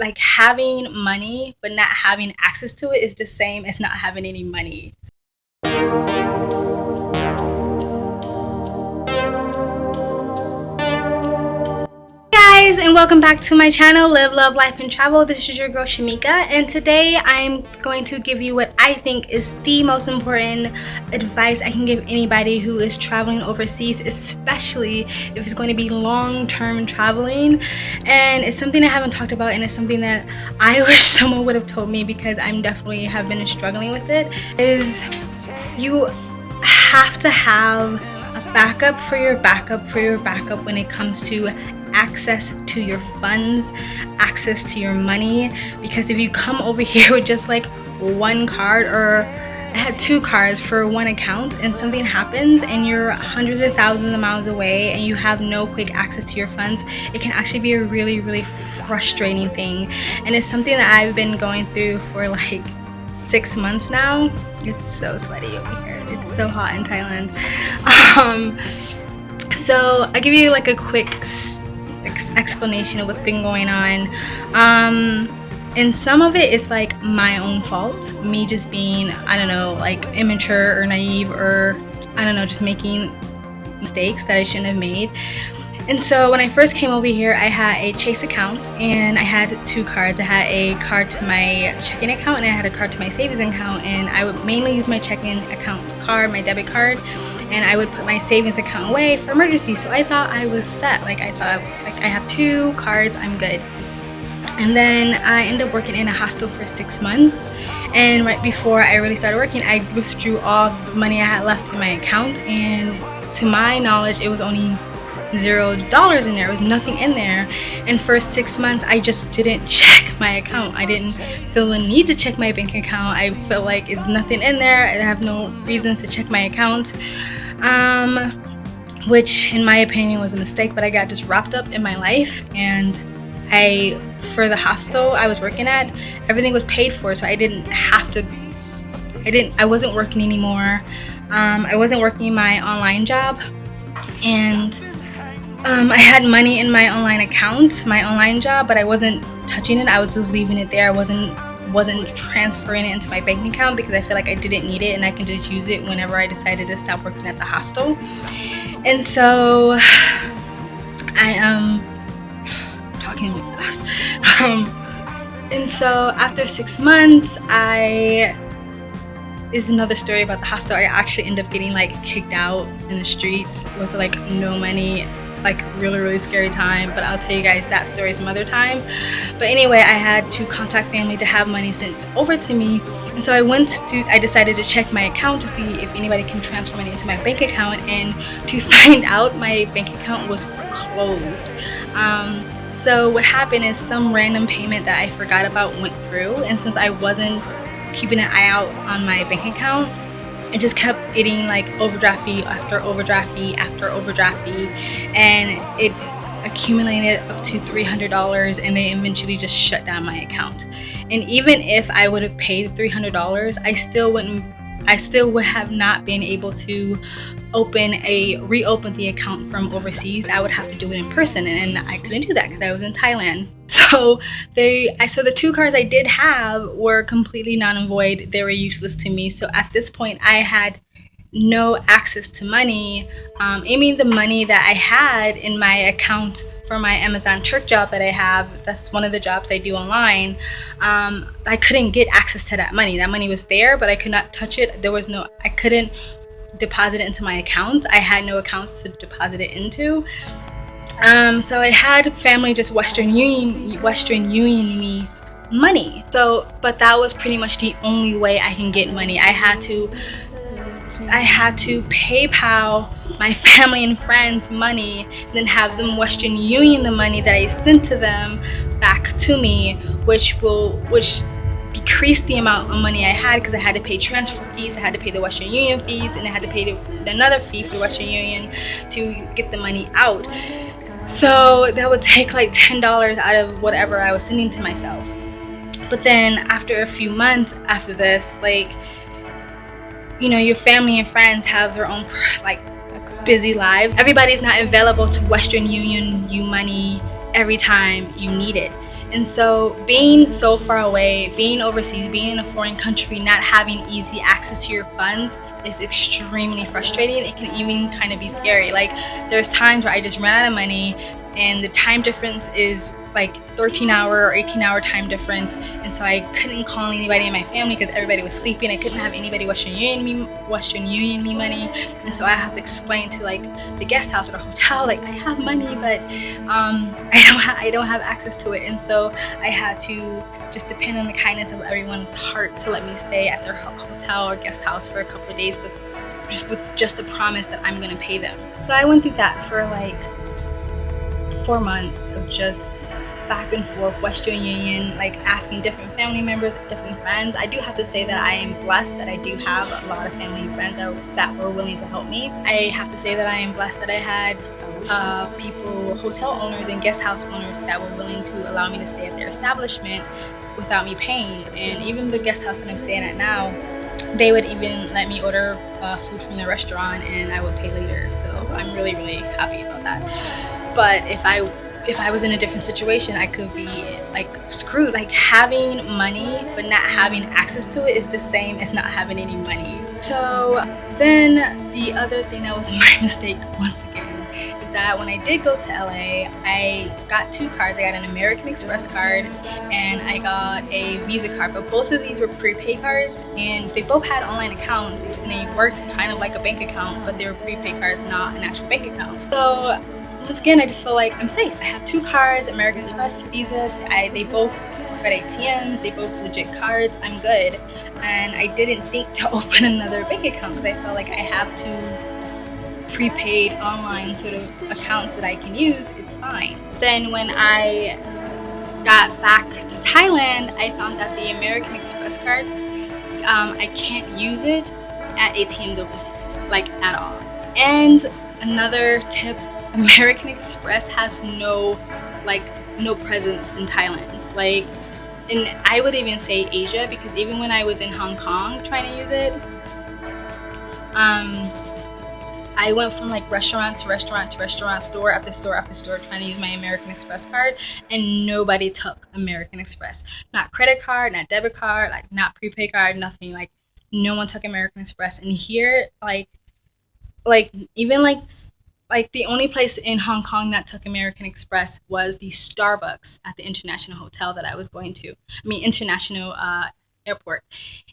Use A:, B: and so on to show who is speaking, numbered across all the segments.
A: like having money but not having access to it is the same as not having any money. Guys, and welcome back to my channel, Live Love Life and Travel. This is your girl Shamika, and today I'm going to give you what I think is the most important advice I can give anybody who is traveling overseas, especially if it's going to be long-term traveling. And it's something I haven't talked about, and it's something that I wish someone would have told me, because I'm definitely have been struggling with it. Is you have to have a backup for your backup for your backup when it comes to access to your funds, access to your money. Because if you come over here with just like one card, or I had two cards for one account, and something happens and you're hundreds of thousands of miles away and you have no quick access to your funds, it can actually be a really frustrating thing. And it's something that I've been going through for like 6 months now. It's so sweaty over here. It's so hot in Thailand. So I'll give you like a quick explanation of what's been going on. And some of it is like my own fault, me just being, I don't know, like immature or naive, or I don't know, just making mistakes that I shouldn't have made. And so when I first came over here, I had a Chase account and I had two cards. I had a card to my checking account and I had a card to my savings account, and I would mainly use my checking account card, my debit card, and I would put my savings account away for emergencies. So I thought I was set. Like I thought, like, I have two cards, I'm good. And then I ended up working in a hostel for 6 months, and right before I really started working, I withdrew all the money I had left in my account, and to my knowledge it was only $0 in there. There was nothing in there. And for 6 months I just didn't check my account. I didn't feel the need to check my bank account. I felt like it's nothing in there, I have no reasons to check my account, which in my opinion was a mistake. But I got just wrapped up in my life, and for the hostel I was working at, everything was paid for, so I didn't have to, I wasn't working anymore. I wasn't working my online job, and I had money in my online account, my online job, but I wasn't touching it. I was just leaving it there. I wasn't transferring it into my bank account, because I feel like I didn't need it and I can just use it whenever I decided to stop working at the hostel. And so I am talking really fast. And so after 6 months, is another story about the hostel. I actually ended up getting like kicked out in the streets with like no money, like really scary time. But I'll tell you guys that story some other time. But anyway, I had to contact family to have money sent over to me, and so I decided to check my account to see if anybody can transfer money into my bank account, and to find out my bank account was closed. So what happened is some random payment that I forgot about went through, and since I wasn't keeping an eye out on my bank account, it just kept getting like overdraft fee after overdraft fee after overdraft fee, and it accumulated up to $300, and they eventually just shut down my account. And even if I would have paid $300, I still would have not been able to reopen the account from overseas. I would have to do it in person, and I couldn't do that because I was in Thailand. So the two cards I did have were completely null and void. They were useless to me. So at this point I had no access to money. I mean, the money that I had in my account for my Amazon Turk job that I have, that's one of the jobs I do online, I couldn't get access to that money. That money was there, but I could not touch it. I couldn't deposit it into my account. I had no accounts to deposit it into. So I had family just Western Union me money. So, but that was pretty much the only way I can get money. I had to PayPal my family and friends money, then have them Western Union the money that I sent to them back to me, which decreased the amount of money I had, because I had to pay transfer fees, I had to pay the Western Union fees, and I had to pay another fee for Western Union to get the money out. So that would take like $10 out of whatever I was sending to myself. But then after a few months after this, like, you know, your family and friends have their own like busy lives. Everybody's not available to Western Union you money every time you need it. And so being so far away, being overseas, being in a foreign country, not having easy access to your funds is extremely frustrating. It can even kind of be scary. Like there's times where I just ran out of money and the time difference is like 13-hour or 18-hour time difference, and so I couldn't call anybody in my family because everybody was sleeping. I couldn't have anybody Western Union me money, and so I have to explain to like the guest house or the hotel like I have money, but I don't have access to it, and so I had to just depend on the kindness of everyone's heart to let me stay at their hotel or guest house for a couple of days with just the promise that I'm gonna pay them. So I went through that for like 4 months of just back and forth Western Union, like asking different family members, different friends. I do have to say that I am blessed that I do have a lot of family and friends that were willing to help me. I have to say that I am blessed that I had people, hotel owners and guest house owners that were willing to allow me to stay at their establishment without me paying. And even the guest house that I'm staying at now, they would even let me order food from the restaurant and I would pay later. So I'm really, really happy about that. But if I was in a different situation, I could be like screwed. Like having money but not having access to it is the same as not having any money. So then the other thing that was my mistake once again is that when I did go to LA, I got 2 cards. I got an American Express card and I got a Visa card, but both of these were prepaid cards and they both had online accounts and they worked kind of like a bank account, but they were prepaid cards, not an actual bank account. So once again, I just feel like I'm safe. I have 2 cards, American Express, Visa. They both got ATMs. They both legit cards. I'm good. And I didn't think to open another bank account because I felt like I have 2 prepaid online sort of accounts that I can use. It's fine. Then when I got back to Thailand, I found that the American Express card, I can't use it at ATMs overseas, like at all. And another tip, American Express has no presence in Thailand. Like, and I would even say Asia, because even when I was in Hong Kong trying to use it, I went from like restaurant to restaurant to restaurant, store after store after store, trying to use my American Express card, and nobody took American Express. Not credit card, not debit card, like not prepaid card, nothing. Like no one took American Express. And here, even the only place in Hong Kong that took American Express was the Starbucks at the international hotel that I was going to. International airport.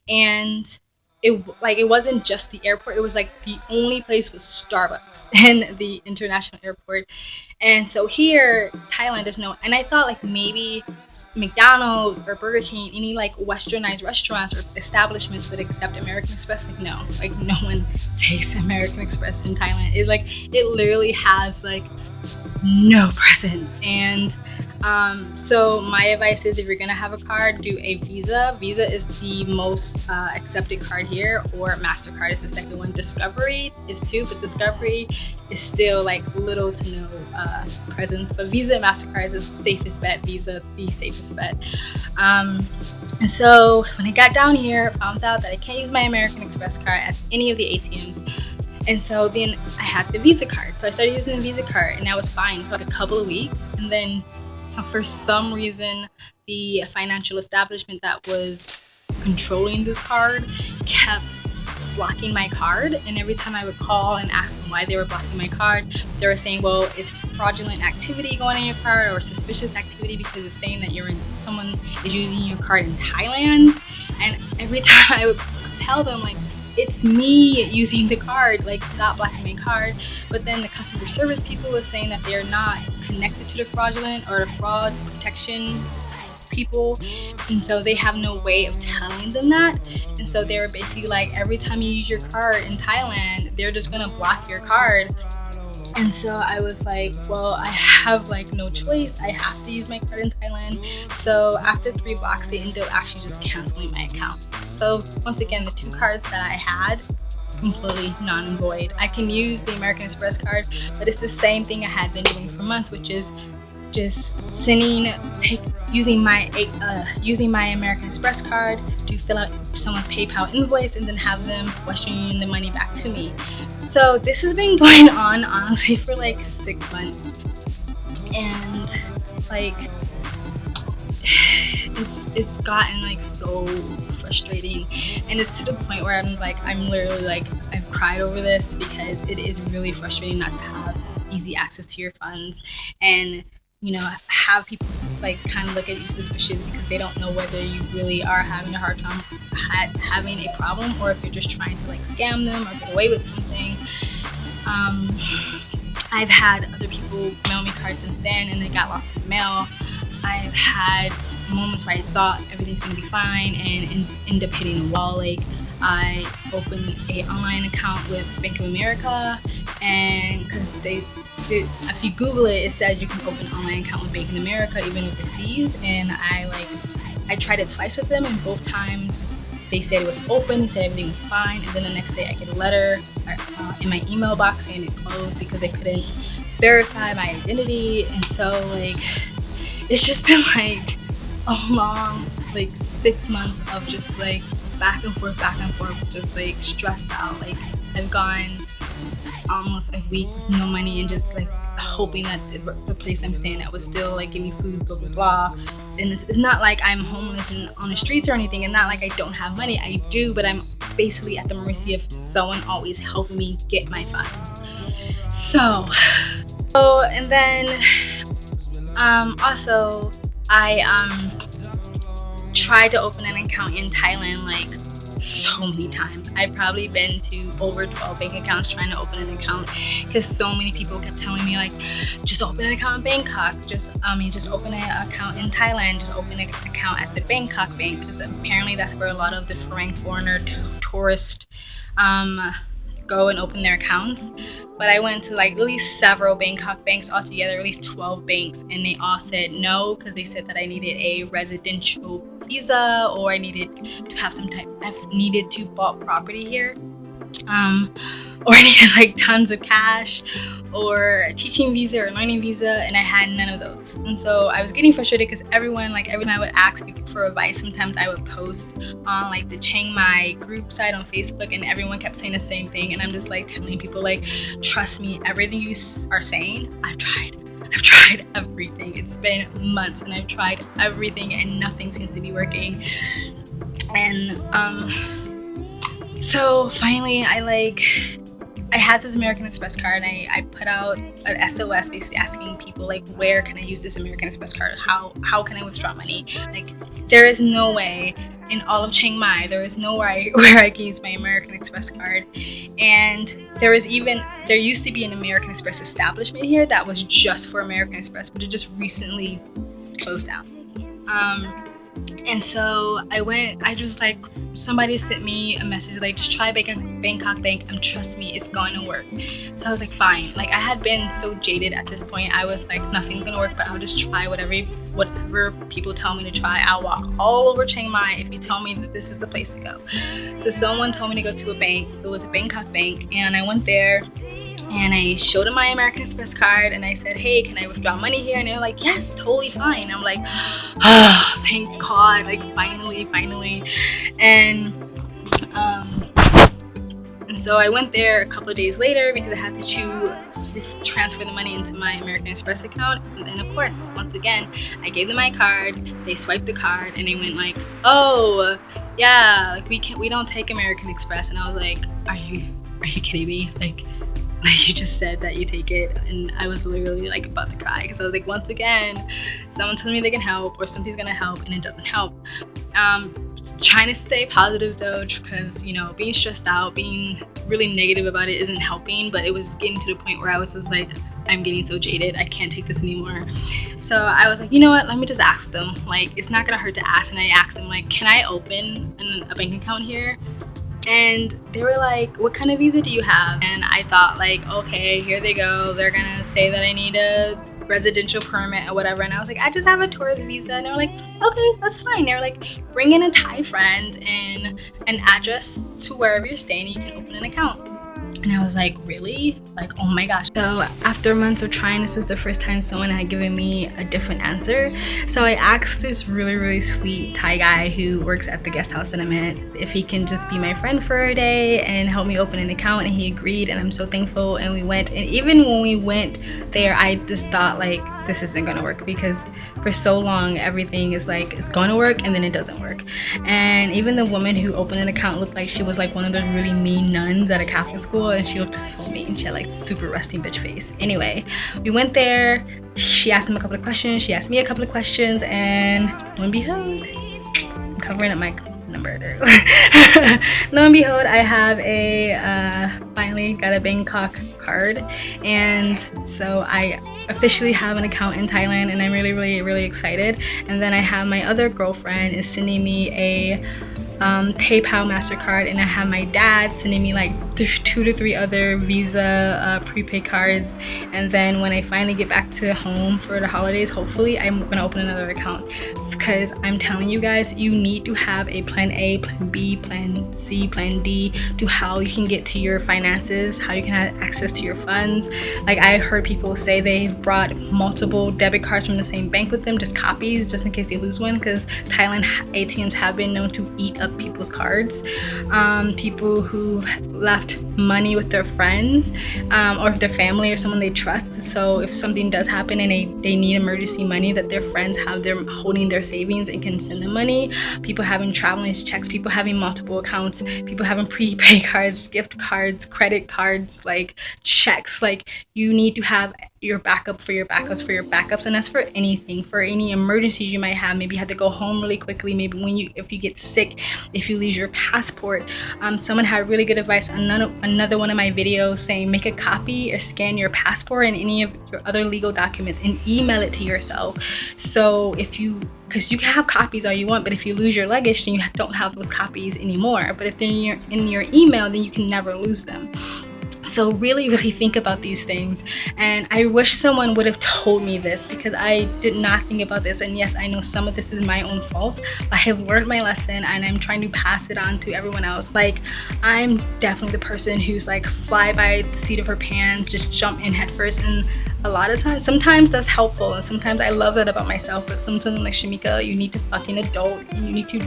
A: And it wasn't just the airport. It was like the only place was Starbucks in the international airport. And so here, Thailand, there's no, and I thought like maybe McDonald's or Burger King, any like westernized restaurants or establishments would accept American Express. Like no, like no one takes American Express in Thailand. It literally has like no presence. And so my advice is, if you're gonna have a card, do a Visa. Visa is the most accepted card here, or MasterCard is the second one. Discovery is too, but Discovery is still like little to no presence. But Visa and MasterCard is the safest bet. Visa, the safest bet. And so when I got down here, I found out that I can't use my American Express card at any of the ATMs. And so then I had the Visa card. So I started using the Visa card and that was fine for like a couple of weeks. And then for some reason, the financial establishment that was controlling this card kept blocking my card. And every time I would call and ask them why they were blocking my card, they were saying, well, it's fraudulent activity going on your card or suspicious activity because it's saying that someone is using your card in Thailand. And every time I would tell them like, it's me using the card, like stop blocking my card. But then the customer service people were saying that they're not connected to the fraudulent or the fraud protection people, and so they have no way of telling them that. And so they were basically like, every time you use your card in Thailand, they're just gonna block your card. And so I was like, well, I have like no choice. I have to use my card in Thailand. So after 3 blocks, they ended up actually just canceling my account. So once again, the 2 cards that I had, completely non and void. I can use the American Express card, but it's the same thing I had been doing for months, which is just using my American Express card to fill out someone's PayPal invoice and then have them Western Union the money back to me. So this has been going on honestly for like 6 months, and like it's gotten like so frustrating, and it's to the point where I'm literally like I've cried over this because it is really frustrating not to have easy access to your funds, and have people like kind of look at you suspicious because they don't know whether you really are having a hard time having a problem, or if you're just trying to like scam them or get away with something. I've had other people mail me cards since then and they got lost in the mail. I've had moments where I thought everything's gonna be fine and end up hitting a wall. Like, I opened a online account with Bank of America, and because if you Google it, it says you can open an online account with Bank of America even overseas. And I tried it twice with them, and both times they said it was open, they said everything was fine, and then the next day I get a letter in my email box saying it closed because they couldn't verify my identity. And so like it's just been like a long like 6 months of just like back and forth, just like stressed out. Like, I've gone almost a week with no money and just like hoping that the place I'm staying at would still like give me food, blah blah blah. And it's not like I'm homeless and on the streets or anything, and not like I don't have money. I do, but I'm basically at the mercy of someone always helping me get my funds. So and then also I tried to open an account in Thailand like so many times. I've probably been to over 12 bank accounts trying to open an account because so many people kept telling me like, just open an account in Bangkok, just open an account in Thailand, just open an account at the Bangkok bank, because apparently that's where a lot of the foreign tourists go and open their accounts. But I went to like at least several Bangkok banks altogether, at least 12 banks, and they all said no, because they said that I needed a residential visa, or I needed to bought property here, or I needed like tons of cash, or a teaching visa or learning visa, and I had none of those. And so I was getting frustrated because every time I would ask people for advice, sometimes I would post on like the Chiang Mai group site on Facebook, and everyone kept saying the same thing. And I'm just like telling people like, trust me, everything you are saying, I've tried everything. It's been months and I've tried everything and nothing seems to be working. And so finally I had this American Express card, and I put out an SOS basically asking people like, where can I use this American Express card? How can I withdraw money? Like, there is no way in all of Chiang Mai, there is nowhere where I can use my American Express card. And there used to be an American Express establishment here that was just for American Express, but it just recently closed down. And so somebody sent me a message like, just try Bangkok Bank, trust me, it's going to work. So I was like, fine. Like, I had been so jaded at this point. I was like, nothing's gonna work, but I'll just try whatever people tell me to try. I'll walk all over Chiang Mai if you tell me that this is the place to go. So someone told me to go to a bank. It was a Bangkok bank, and I went there and I showed them my American Express card, and I said, hey, can I withdraw money here? And they're like, yes, totally fine. I'm like, oh, thank God, like finally. And so I went there a couple of days later because I had to transfer the money into my American Express account. And then of course, once again, I gave them my card, they swiped the card, and they went like, oh yeah, like we don't take American Express. And I was like, are you kidding me? Like you just said that you take it. And I was literally like about to cry because I was like, once again, someone tells me they can help or something's gonna help and it doesn't help. Trying to stay positive though, because being stressed out, being really negative about it isn't helping. But it was getting to the point where I was just like, I'm getting so jaded, I can't take this anymore. So I was like, you know what, let me just ask them. Like, it's not gonna hurt to ask. And I asked them like, can I open a bank account here? And they were like, what kind of visa do you have? And I thought like, okay, here they go, they're gonna say that I need a residential permit or whatever. And I was like, I just have a tourist visa. And they were like, okay, that's fine. They were like, bring in a Thai friend and an address to wherever you're staying, you can open an account. And I was like, really? Like, oh my gosh. So after months of trying, this was the first time someone had given me a different answer. So I asked this really, really sweet Thai guy who works at the guest house that I'm at if he can just be my friend for a day and help me open an account, and he agreed, and I'm so thankful. And we went, and even when we went there, I just thought like, this isn't gonna work, because for so long everything is like it's gonna work and then it doesn't work. And even the woman who opened an account looked like she was like one of those really mean nuns at a Catholic school, and she looked so mean. She had like super resting bitch face. Anyway, we went there. She asked him a couple of questions, she asked me a couple of questions, and lo and behold, I'm covering up my number there. Lo and behold, I have finally got a Bangkok card, and so I officially have an account in Thailand, and I'm really excited. And then I have my other girlfriend is sending me a PayPal MasterCard, and I have my dad sending me like 2 to 3 other Visa prepaid cards. And then when I finally get back to home for the holidays, hopefully I'm gonna open another account, because I'm telling you guys, you need to have a plan A, plan B, plan C, plan D to how you can get to your finances, how you can have access to your funds. Like, I heard people say they've brought multiple debit cards from the same bank with them, just copies, just in case they lose one, because Thailand ATMs have been known to eat up people's cards. People who left money with their friends or their family or someone they trust, so if something does happen and they need emergency money, that their friends have them holding their savings and can send them money. People having traveling checks, people having multiple accounts, people having prepaid cards, gift cards, credit cards, like checks. Like, you need to have your backup for your backups, and that's for anything, for any emergencies you might have. Maybe you have to go home really quickly, maybe if you get sick, if you lose your passport. Someone had really good advice on another one of my videos, saying make a copy or scan your passport and any of your other legal documents and email it to yourself. So because you can have copies all you want, but if you lose your luggage, then you don't have those copies anymore. But if they're in your email, then you can never lose them. So really think about these things. And I wish someone would have told me this, because I did not think about this. And yes, I know some of this is my own fault, but I have learned my lesson and I'm trying to pass it on to everyone else. Like, I'm definitely the person who's like fly by the seat of her pants, just jump in head first. And a lot of times, sometimes that's helpful, and sometimes I love that about myself, but sometimes I'm like, Shamika, you need to fucking adult. You need to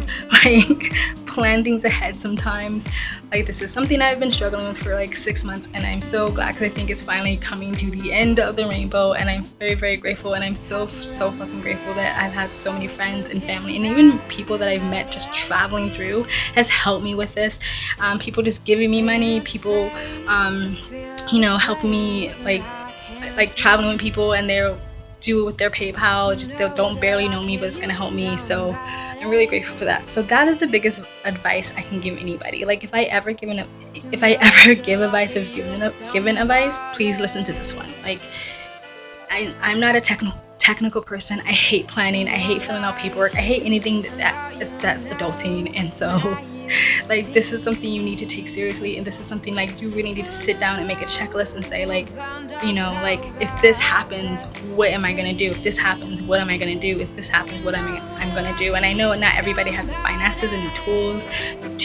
A: like plan things ahead sometimes. Like, this is something I've been struggling with for like 6 months, and I'm so glad, because I think it's finally coming to the end of the rainbow, and I'm very grateful. And I'm so fucking grateful that I've had so many friends and family, and even people that I've met just traveling through has helped me with this. People just giving me money, people helping me, like traveling with people, and they'll do it with their PayPal. Just they don't barely know me, but it's gonna help me. So I'm really grateful for that. So that is the biggest advice I can give anybody. Like, if I ever give advice or given advice, please listen to this one. Like, I'm not a technical person. I hate planning. I hate filling out paperwork. I hate anything that's adulting. And so, like, this is something you need to take seriously, and this is something like you really need to sit down and make a checklist and say, like, like, if this happens, what am I gonna do? If this happens, what am I gonna do? If this happens, what I'm gonna do? And I know not everybody has the finances and the tools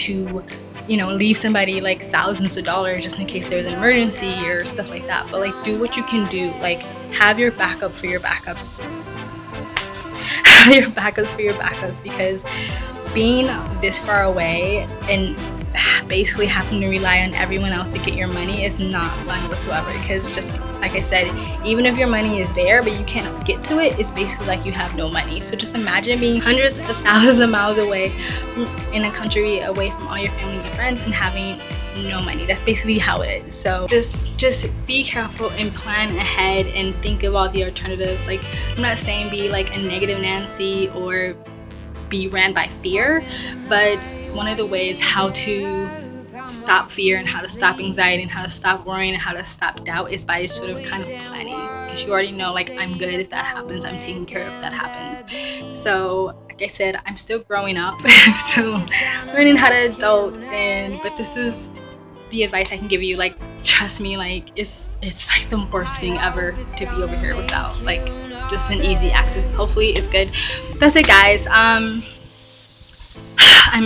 A: to leave somebody like thousands of dollars just in case there's an emergency or stuff like that. But like, do what you can do. Like, have your backup for your backups. Have your backups for your backups, because being this far away and basically having to rely on everyone else to get your money is not fun whatsoever. Because just like I said, even if your money is there but you can't get to it, it's basically like you have no money. So just imagine being hundreds of thousands of miles away in a country, away from all your family and your friends, and having no money. That's basically how it is. So just be careful and plan ahead and think of all the alternatives. Like, I'm not saying be like a negative Nancy or be ran by fear, but one of the ways how to stop fear and how to stop anxiety and how to stop worrying and how to stop doubt is by sort of kind of planning, because you already know, like, I'm good if that happens, I'm taking care if that happens. So like I said, I'm still growing up. I'm still learning how to adult, but this is the advice I can give you. Like, trust me, like, it's like the worst thing ever to be over here without like just an easy access. Hopefully it's good. That's it, guys. I'm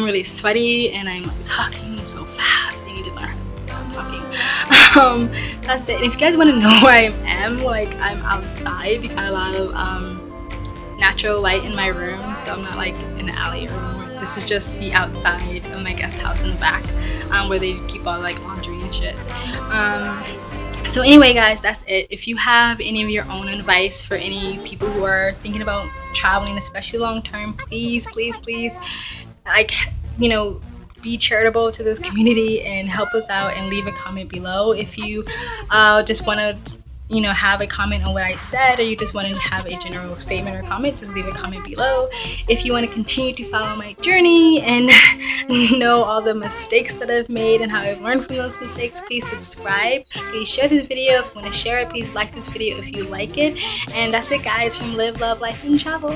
A: really sweaty and I'm talking so fast. I need to learn how to stop talking. That's it. And if you guys want to know where I am, like, I'm outside. We got a lot of natural light in my room, so I'm not like in an alley room. This is just the outside of my guest house in the back, where they keep all like laundry and shit. So anyway, guys, that's it. If you have any of your own advice for any people who are thinking about traveling, especially long term, please, please, please, like, you know, be charitable to this community and help us out and leave a comment below. If you just want to, you know, have a comment on what I said, or you just want to have a general statement or comment, just leave a comment below. If you want to continue to follow my journey and know all the mistakes that I've made and how I've learned from those mistakes, please subscribe, please share this video. If you want to share it, please like this video if you like it. And that's it, guys, from Live, Love, Life, and Travel.